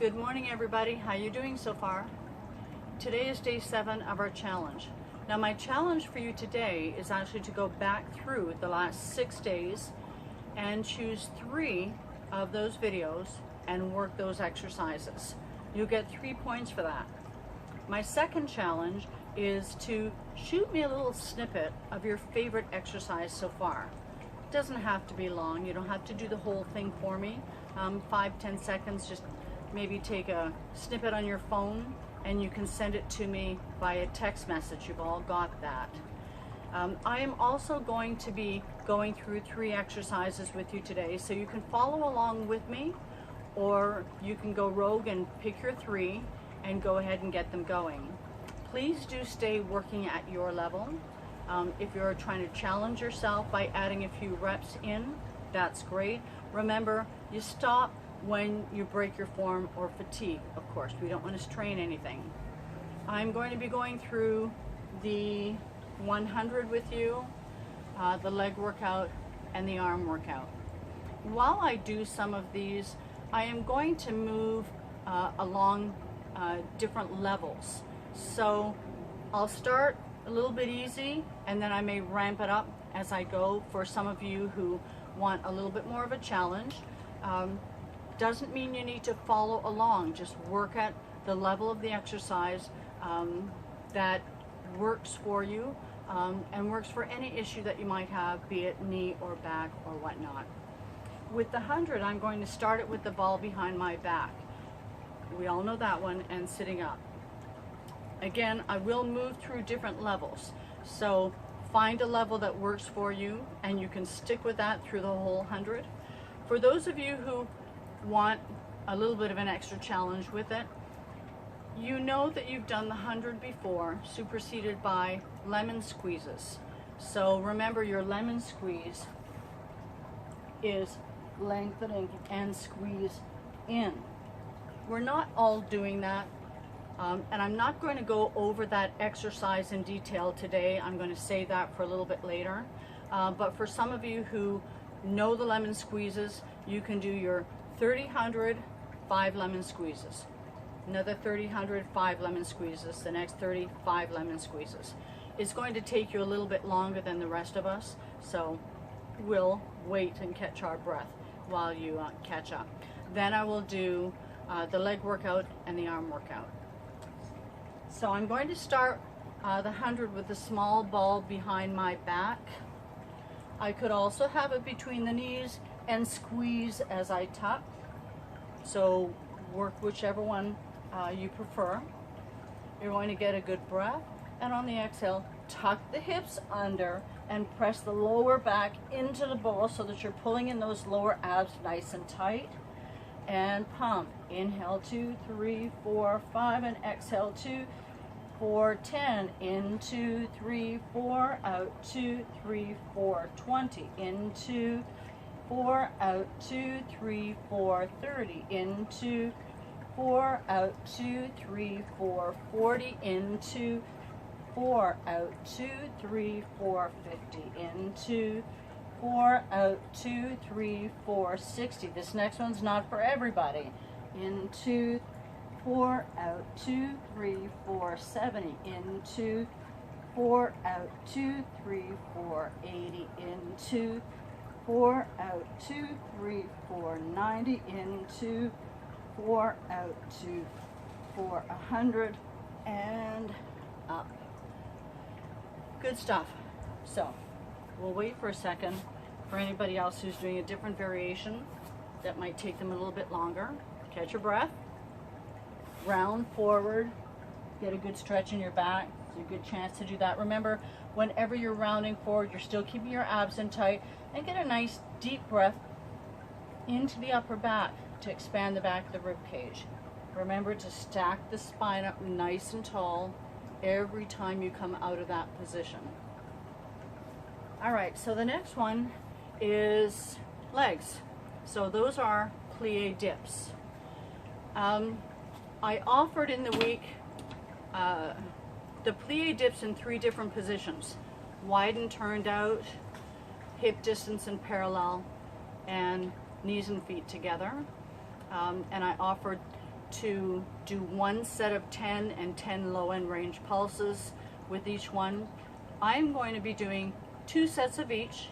Good morning, everybody. How you doing so far? Today is day 7 of our challenge. Now my challenge for you today is actually to go back through the last 6 days and choose 3 of those videos and work those exercises. You'll get 3 points for that. My second challenge is to shoot me a little snippet of your favorite exercise so far. It doesn't have to be long. You don't have to do the whole thing for me. 5-10 seconds, just maybe take a snippet on your phone and you can send it to me via text message. You've all got that. I am also going to be going through 3 exercises with you today, so you can follow along with me, or you can go rogue and pick your 3 and go ahead and get them going. Please do stay working at your level. If you're trying to challenge yourself by adding a few reps in, that's great. Remember, you stop when you break your form or fatigue, of course. We don't want to strain anything. I'm going to be going through the 100 with you, the leg workout, and the arm workout. While I do some of these, I am going to move along different levels. So I'll start a little bit easy, and then I may ramp it up as I go for some of you who want a little bit more of a challenge. Doesn't mean you need to follow along. Just work at the level of the exercise that works for you and works for any issue that you might have, be it knee or back or whatnot. With the 100, I'm going to start it with the ball behind my back. We all know that one, and sitting up. Again, I will move through different levels. So find a level that works for you, and you can stick with that through the whole 100. For those of you who want a little bit of an extra challenge with it, you know that you've done the 100 before, superseded by lemon squeezes. So remember, your lemon squeeze is lengthening and squeeze in. We're not all doing that, and I'm not going to go over that exercise in detail today. I'm going to save that for a little bit later. But for some of you who know the lemon squeezes, you can do your 30, 100, 5 lemon squeezes. Another 30, 100, 5 lemon squeezes. The next 30, 5 lemon squeezes. It's going to take you a little bit longer than the rest of us, so we'll wait and catch our breath while you catch up. Then I will do the leg workout and the arm workout. So I'm going to start the 100 with the small ball behind my back. I could also have it between the knees and squeeze as I tuck. So work whichever one you prefer. You're going to get a good breath, and on the exhale, tuck the hips under and press the lower back into the ball so that you're pulling in those lower abs nice and tight. And pump. Inhale 2, 3, 4, 5, and exhale 2, 4, 10. In 2, 3, 4, out 2, 3, 4, 20. In 2, 4, out 2, 3, 4, 30. In 2, 4, out 2, 3, 4, 40. In 2, 4, out 2, 3, 4, 50. In 2, 4, out 2, 3, 4, 60. This next one's not for everybody. In 2, 4, out 2, 3, 4, 70. In 2, 4, out 2, 3, 4, 80. In 2, 4, out 2, 3, 4, 90. In 2, 4, out 2, 4, 100, and up. Good stuff. So we'll wait for a second for anybody else who's doing a different variation that might take them a little bit longer. Catch your breath, round forward, get a good stretch in your back. It's a good chance to do that. Remember, whenever you're rounding forward, you're still keeping your abs in tight, and get a nice deep breath into the upper back to expand the back of the rib cage. Remember to stack the spine up nice and tall every time you come out of that position. All right, so the next one is legs. So those are plie dips. I offered in the week the plie dips in 3 different positions: wide and turned out, hip distance and parallel, and knees and feet together. And I offered to do one set of 10 and 10 low end range pulses with each one. I'm going to be doing 2 sets of each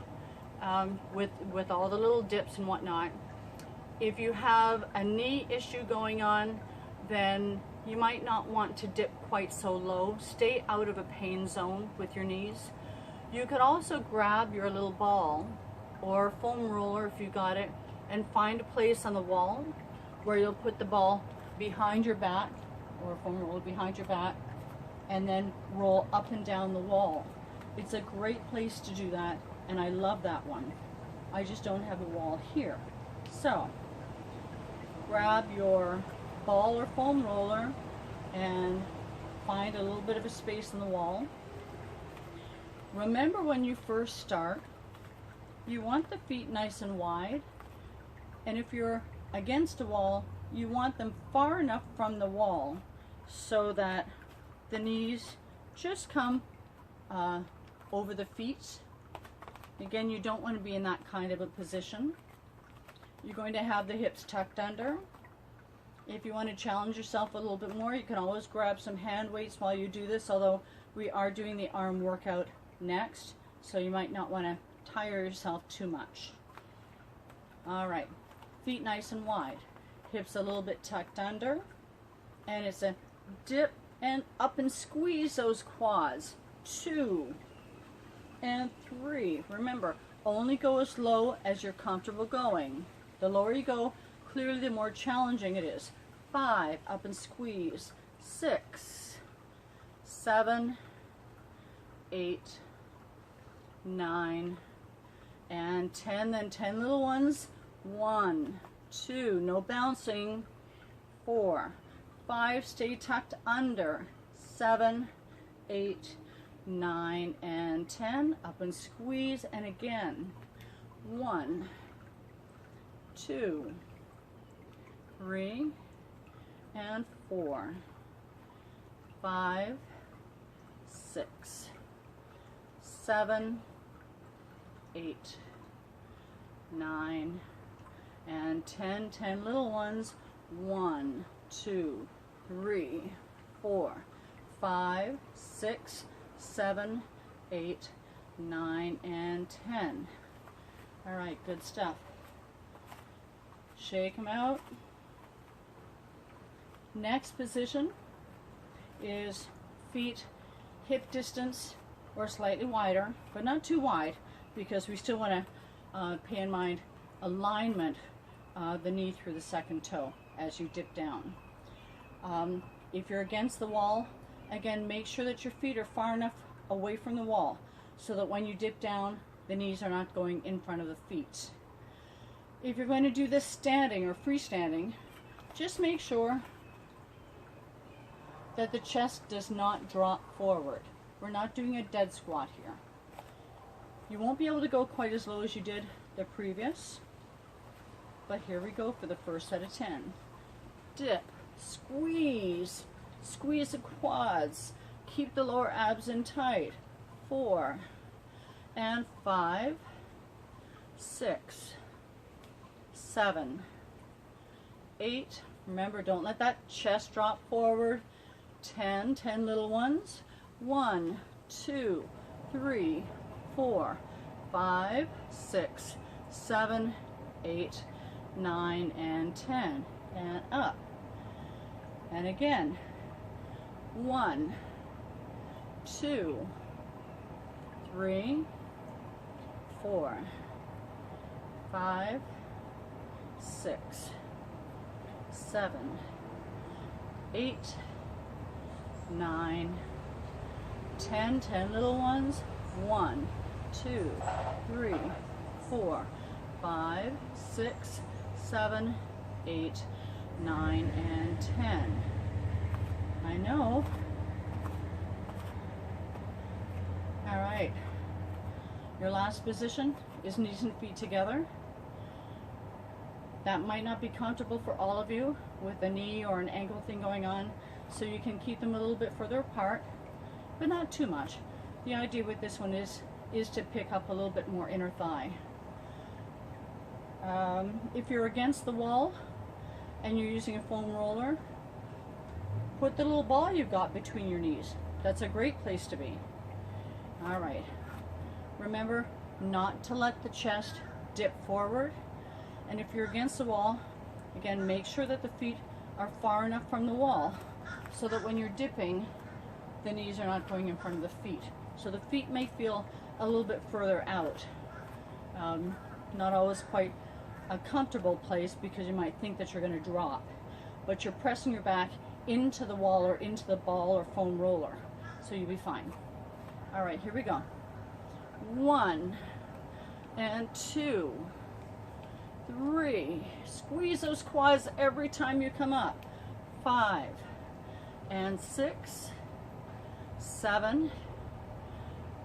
with all the little dips and whatnot. If you have a knee issue going on, then you might not want to dip quite so low. Stay out of a pain zone with your knees. You could also grab your little ball or foam roller if you got it and find a place on the wall where you'll put the ball behind your back, or a foam roller behind your back, and then roll up and down the wall. It's a great place to do that, and I love that one. I just don't have a wall here. So grab your ball or foam roller and find a little bit of a space in the wall. Remember, when you first start, you want the feet nice and wide, and if you're against a wall, you want them far enough from the wall so that the knees just come over the feet. Again, you don't want to be in that kind of a position. You're going to have the hips tucked under. If you want to challenge yourself a little bit more, you can always grab some hand weights while you do this, although we are doing the arm workout next, so you might not want to tire yourself too much. All right, feet nice and wide, hips a little bit tucked under, and it's a dip and up and squeeze those quads. 2 and 3. Remember, only go as low as you're comfortable going. The lower you go, clearly the more challenging it is. 5, up and squeeze. 6, 7, 8, 9, and 10. Then 10 little ones. 1, 2, no bouncing. 4, 5, stay tucked under. 7, 8, 9, and 10. Up and squeeze. And again. 1, 2, 3, and 4, 5, 6, 7, 8, 9, and 10. 10 little ones. 1, 2, 3, 4, 5, 6, 7, 8, 9, and 10. All right, good stuff. Shake them out. Next position is feet hip distance or slightly wider, but not too wide, because we still want to pay in mind alignment, the knee through the second toe as you dip down. If you're against the wall, again, make sure that your feet are far enough away from the wall so that when you dip down, the knees are not going in front of the feet. If you're going to do this standing or freestanding, just make sure that the chest does not drop forward. We're not doing a dead squat here. You won't be able to go quite as low as you did the previous, but here we go for the first set of 10. Dip, squeeze, squeeze the quads, keep the lower abs in tight. 4, and 5, 6, 7, 8. Remember, don't let that chest drop forward. 10, 10 little ones. 1, 2, 3, 4, 5, 6, 7, 8, 9, and 10. And up. And again. 1, 2, 3, 4, 5, 6, 7, 8, 9, 10. 10 little ones. 1, 2, 3, 4, 5, 6, 7, 8, 9, and 10. I know. All right. Your last position is knees and feet together. That might not be comfortable for all of you with a knee or an ankle thing going on, so you can keep them a little bit further apart, but not too much. The idea with this one is to pick up a little bit more inner thigh. If you're against the wall, and you're using a foam roller, put the little ball you've got between your knees. That's a great place to be. All right. Remember not to let the chest dip forward. And if you're against the wall, again, make sure that the feet are far enough from the wall so that when you're dipping, the knees are not going in front of the feet. So the feet may feel a little bit further out. Not always quite a comfortable place because you might think that you're going to drop, but you're pressing your back into the wall or into the ball or foam roller, so you'll be fine. All right, here we go. 1 and 2, 3. Squeeze those quads every time you come up. 5 and 6, 7,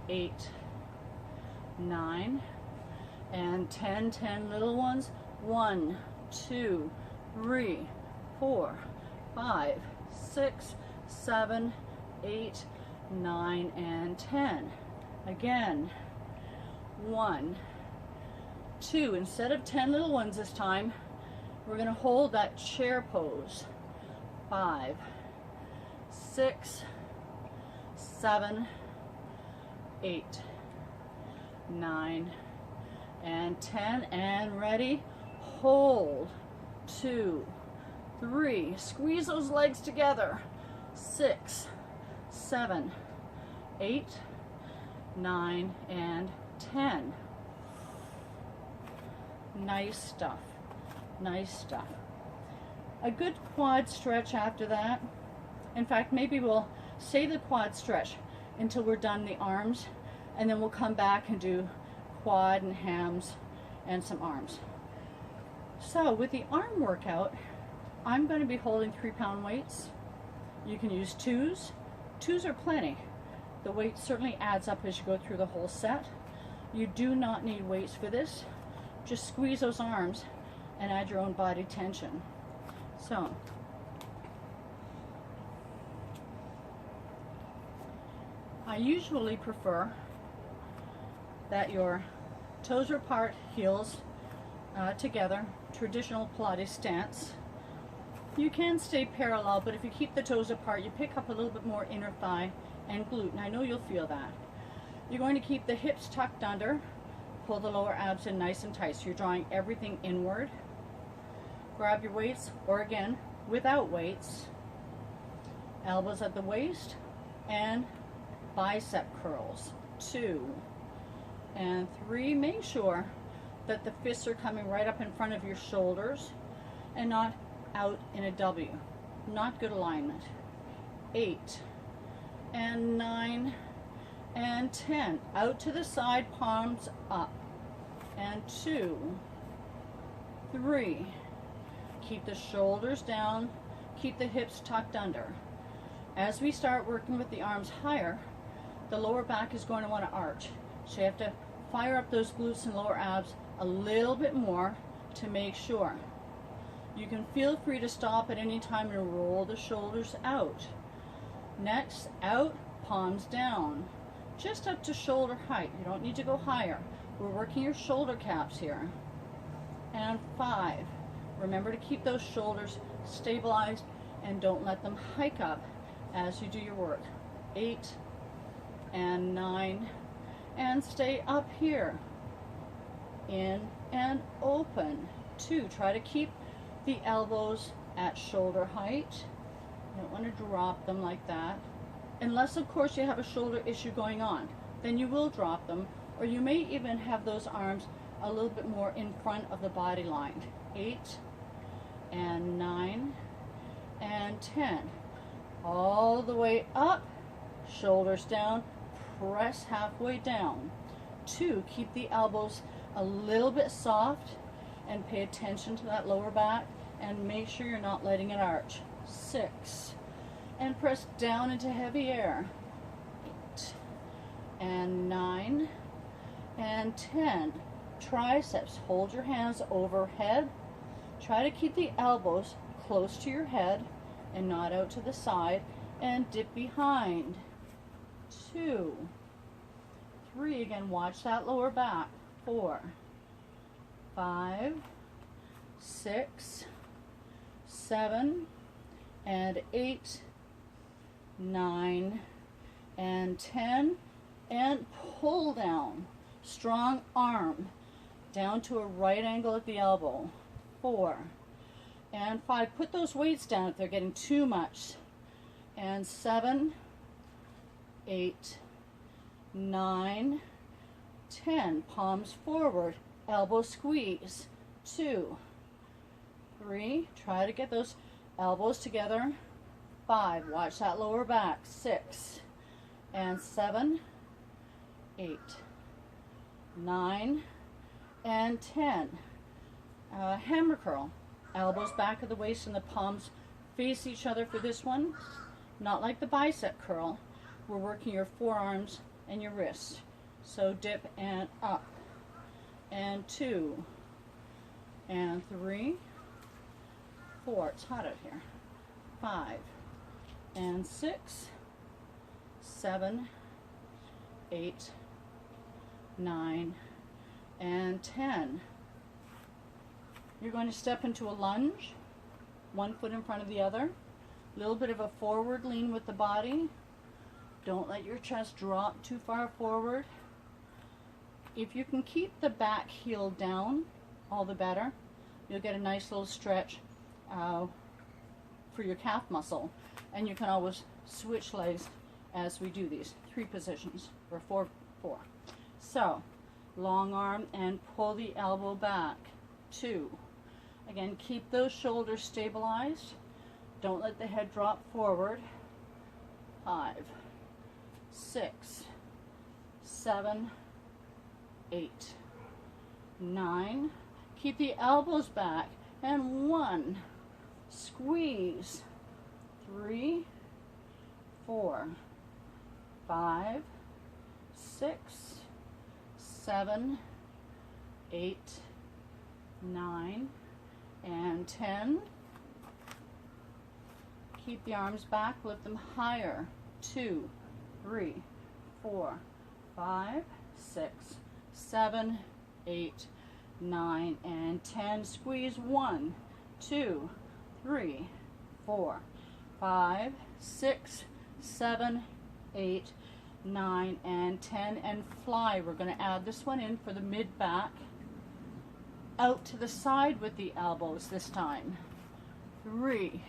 8, 9, and 10. 10 little ones. 1, 2, 3, 4, 5, 6, 7, 8, 9, and 10. Again. 1, 2. Instead of 10 little ones this time, we're going to hold that chair pose. 5, 6, 7, 8, 9, and 10. And ready. Hold. 2, 3. Squeeze those legs together. 6, 7, 8, 9, and 10. Nice stuff. Nice stuff. A good quad stretch after that. In fact, maybe we'll save the quad stretch until we're done the arms, and then we'll come back and do quad and hams and some arms. So with the arm workout, I'm going to be holding 3-pound weights. You can use 2s. 2s are plenty. The weight certainly adds up as you go through the whole set. You do not need weights for this. Just squeeze those arms and add your own body tension. So, I usually prefer that your toes are apart, heels together, traditional Pilates stance. You can stay parallel, but if you keep the toes apart, you pick up a little bit more inner thigh and glute, and I know you'll feel that. You're going to keep the hips tucked under, pull the lower abs in nice and tight, so you're drawing everything inward. Grab your weights, or again, without weights, elbows at the waist, and bicep curls. 2 and 3. Make sure that the fists are coming right up in front of your shoulders and not out in a W. Not good alignment. 8 and 9 and 10. Out to the side, palms up. And 2, 3. Keep the shoulders down. Keep the hips tucked under. As we start working with the arms higher, the lower back is going to want to arch. So you have to fire up those glutes and lower abs a little bit more to make sure. You can feel free to stop at any time and roll the shoulders out. Next, out, palms down. Just up to shoulder height. You don't need to go higher. We're working your shoulder caps here. And 5. Remember to keep those shoulders stabilized and don't let them hike up as you do your work. 8 and 9, and stay up here. In and open. 2. Try to keep the elbows at shoulder height. You don't want to drop them like that. Unless, of course, you have a shoulder issue going on. Then you will drop them, or you may even have those arms a little bit more in front of the body line. 8 and 9 and 10. All the way up, shoulders down, press halfway down. 2, keep the elbows a little bit soft and pay attention to that lower back and make sure you're not letting it arch. 6, and press down into heavy air. 8 and 9 and 10. Triceps, hold your hands overhead. Try to keep the elbows close to your head and not out to the side, and dip behind. 2, 3, again, watch that lower back. 4, 5, 6, 7 and 8, 9 and 10, and pull down. Strong arm down to a right angle at the elbow. 4 and 5. Put those weights down if they're getting too much. And 7, 8, 9, 10. Palms forward, elbow squeeze. 2, 3. Try to get those elbows together. 5. Watch that lower back. 6 and 7, 8, 9 and 10. Hammer curl. Elbows back of the waist and the palms face each other for this one. Not like the bicep curl. We're working your forearms and your wrists. So dip and up. And 2 and 3, 4. It's hot out here. 5 and 6, 7, 8, 9 and 10. You're going to step into a lunge, one foot in front of the other. A little bit of a forward lean with the body. Don't let your chest drop too far forward. If you can keep the back heel down, all the better. You'll get a nice little stretch for your calf muscle. And you can always switch legs as we do these 3 positions, or 4. So, long arm and pull the elbow back. 2. Again, keep those shoulders stabilized. Don't let the head drop forward. 5, 6, 7, 8, 9. Keep the elbows back. And 1. Squeeze. 3, 4, 5, 6, 7, 8, 9, and 10. Keep the arms back, lift them higher. 2, 3, 4, 5, 6, 7, 8, 9, and 10. Squeeze. 1, 2, 3, 4, 5, 6, 7, 8, 9, and 10, and fly. We're going to add this one in for the mid back. Out to the side with the elbows this time. 3,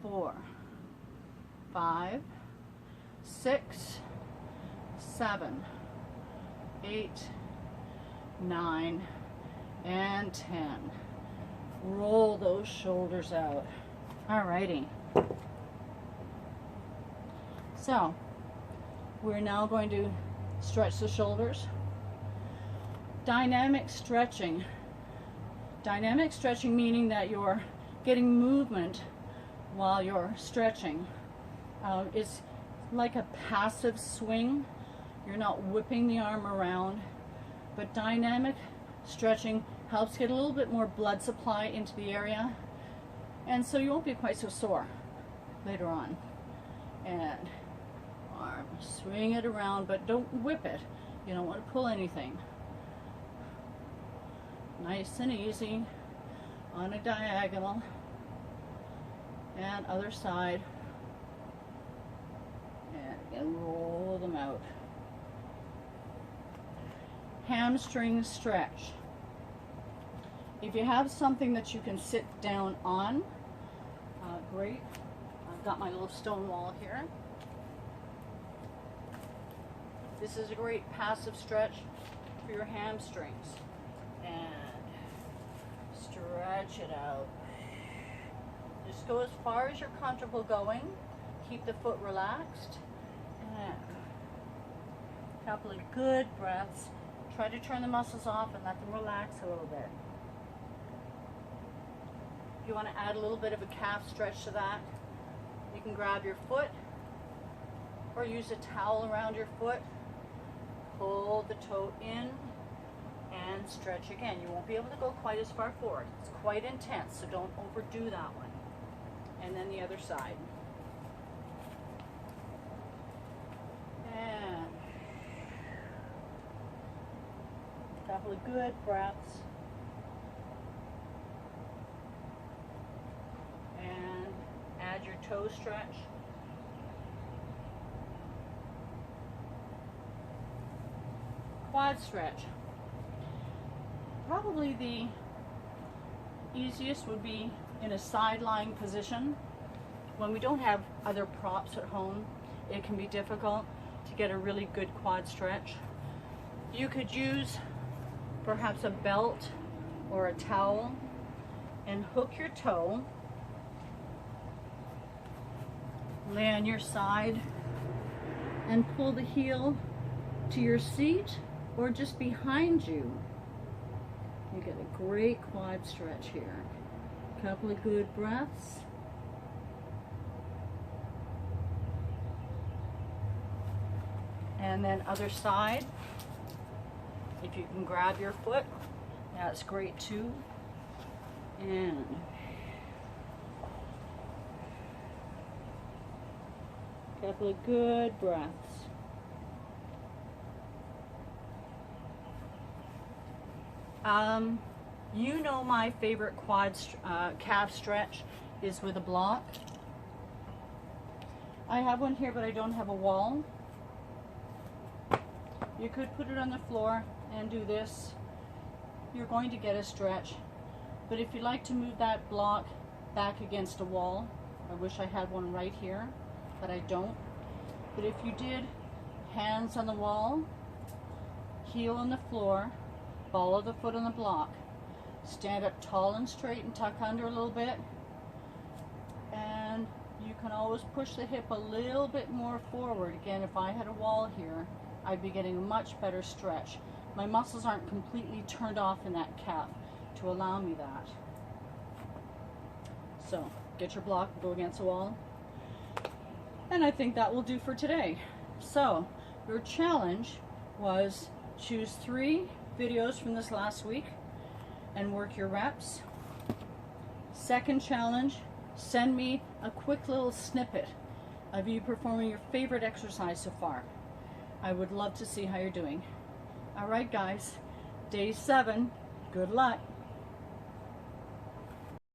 4, 5, 6, 7, 8, 9, and 10. Roll those shoulders out. Alrighty. So, we're now going to stretch the shoulders. Dynamic stretching. Dynamic stretching meaning that you're getting movement while you're stretching. It's like a passive swing. You're not whipping the arm around, but dynamic stretching helps get a little bit more blood supply into the area, and so you won't be quite so sore later on. And arm, swing it around, but don't whip it. You don't want to pull anything. Nice and easy on a diagonal. And other side. And again, roll them out. Hamstring stretch. If you have something that you can sit down on, great. I've got my little stone wall here. This is a great passive stretch for your hamstrings. And stretch it out. Just go as far as you're comfortable going. Keep the foot relaxed. And a couple of good breaths. Try to turn the muscles off and let them relax a little bit. If you want to add a little bit of a calf stretch to that, you can grab your foot or use a towel around your foot. Pull the toe in and stretch again. You won't be able to go quite as far forward. It's quite intense, so don't overdo that one. And then the other side. And a couple of good breaths. toe stretch. Quad stretch. Probably the easiest would be in a side lying position. When we don't have other props at home, it can be difficult to get a really good quad stretch. You could use perhaps a belt or a towel and hook your toe, lay on your side, and pull the heel to your seat or just behind you. You get a great quad stretch here. Couple of good breaths. And then other side. If you can grab your foot, that's great too. And couple of good breaths. You know my favorite calf stretch is with a block. I have one here, but I don't have a wall. You could put it on the floor and do this. You're going to get a stretch. But if you like to move that block back against a wall, I wish I had one right here, but I don't. But if you did, hands on the wall, heel on the floor, ball of the foot on the block, stand up tall and straight and tuck under a little bit, and you can always push the hip a little bit more forward. Again, if I had a wall here, I'd be getting a much better stretch. My muscles aren't completely turned off in that calf to allow me that. So get your block, go against the wall. And I think that will do for today. So your challenge was choose 3 videos from this last week and work your reps. Second challenge, send me a quick little snippet of you performing your favorite exercise so far. I would love to see how you're doing. All right, guys, day 7, good luck.